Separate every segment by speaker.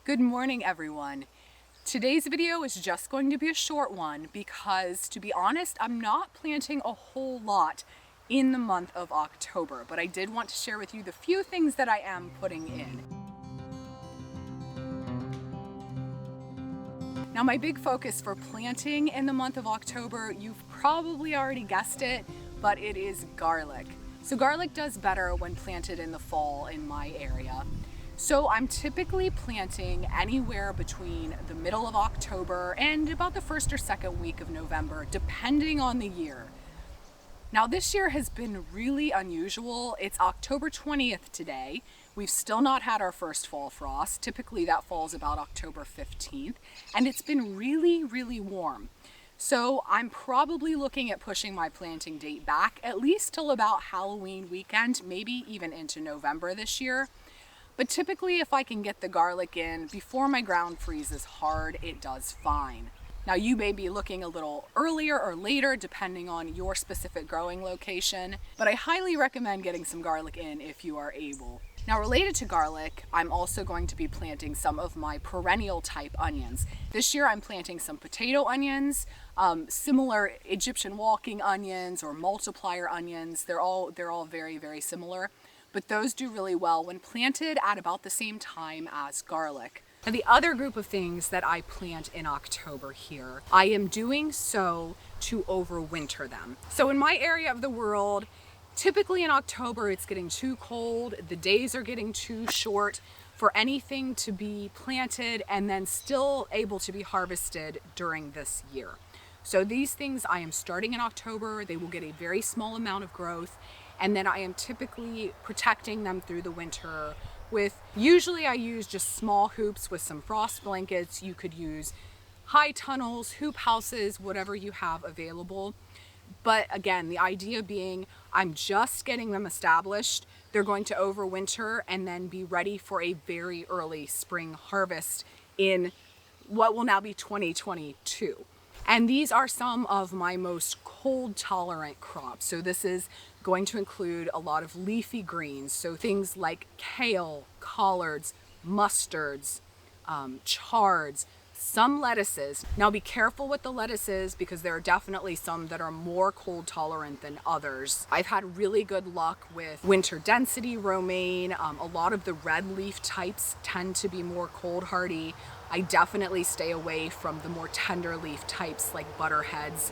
Speaker 1: Good morning, everyone. Today's video is just going to be a short one because, to be honest, I'm not planting a whole lot in the month of October, but I did want to share with you the few things that I am putting in. Now, my big focus for planting in the month of October, you've probably already guessed it, but it is garlic. So garlic does better when planted in the fall in my area. So I'm typically planting anywhere between the middle of October and about the first or second week of November, depending on the year. Now this year has been really unusual. It's October 20th today. We've still not had our first fall frost. Typically that falls about October 15th, and it's been really, really warm. So I'm probably looking at pushing my planting date back at least till about Halloween weekend, maybe even into November this year. But typically if I can get the garlic in before my ground freezes hard, it does fine. Now you may be looking a little earlier or later depending on your specific growing location, but I highly recommend getting some garlic in if you are able. Now related to garlic, I'm also going to be planting some of my perennial type onions. This year I'm planting some potato onions, similar Egyptian walking onions or multiplier onions. They're all very, very similar. But those do really well when planted at about the same time as garlic. Now the other group of things that I plant in October here, I am doing so to overwinter them. So in my area of the world, typically in October it's getting too cold, the days are getting too short for anything to be planted and then still able to be harvested during this year. So these things I am starting in October, they will get a very small amount of growth, and then I am typically protecting them through the winter with, usually I use just small hoops with some frost blankets. You could use high tunnels, hoop houses, whatever you have available. But again, the idea being I'm just getting them established. They're going to overwinter and then be ready for a very early spring harvest in what will now be 2022. And these are some of my most cold tolerant crops. So this is going to include a lot of leafy greens. So things like kale, collards, mustards, chards, some lettuces. Now be careful with the lettuces because there are definitely some that are more cold tolerant than others. I've had really good luck with winter density romaine. A lot of the red leaf types tend to be more cold hardy. I definitely stay away from the more tender leaf types like butterheads.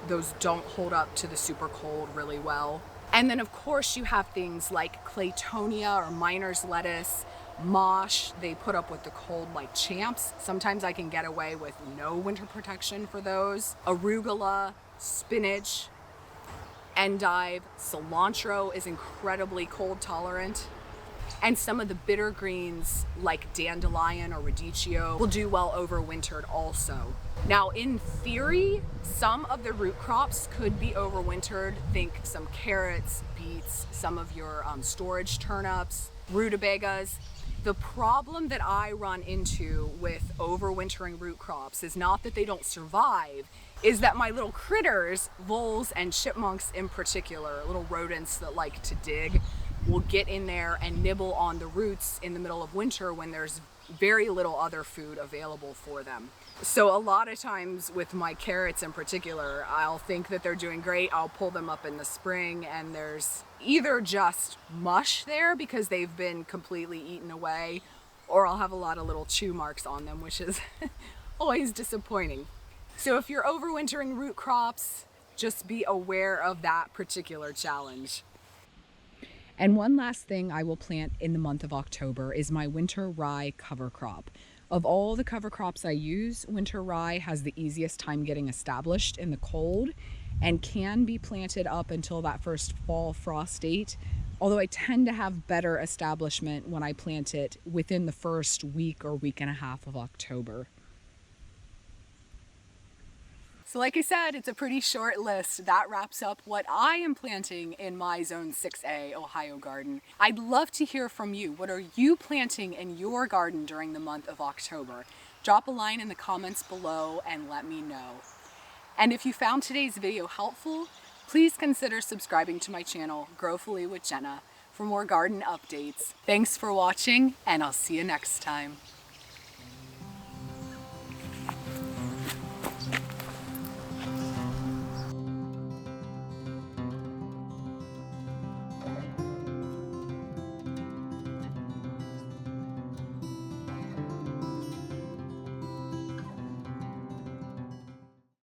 Speaker 1: Those don't hold up to the super cold really well. And then of course you have things like claytonia or miner's lettuce, mosh. They put up with the cold like champs. Sometimes I can get away with no winter protection for those. Arugula, spinach, endive, cilantro is incredibly cold tolerant. And some of the bitter greens like dandelion or radicchio will do well overwintered also. Now in theory, some of the root crops could be overwintered. Think some carrots, beets, some of your storage turnips, rutabagas. The problem that I run into with overwintering root crops is not that they don't survive, is that my little critters, voles and chipmunks in particular, little rodents that like to dig, will get in there and nibble on the roots in the middle of winter when there's very little other food available for them. So a lot of times with my carrots in particular, I'll think that they're doing great. I'll pull them up in the spring and there's either just mush there because they've been completely eaten away, or I'll have a lot of little chew marks on them, which is always disappointing. So if you're overwintering root crops, just be aware of that particular challenge. And one last thing I will plant in the month of October is my winter rye cover crop. Of all the cover crops I use, winter rye has the easiest time getting established in the cold and can be planted up until that first fall frost date. Although I tend to have better establishment when I plant it within the first week or week and a half of October. So like I said, it's a pretty short list. That wraps up what I am planting in my Zone 6A Ohio garden. I'd love to hear from you. What are you planting in your garden during the month of October? Drop a line in the comments below and let me know. And if you found today's video helpful, please consider subscribing to my channel, Growfully with Jenna, for more garden updates. Thanks for watching, and I'll see you next time.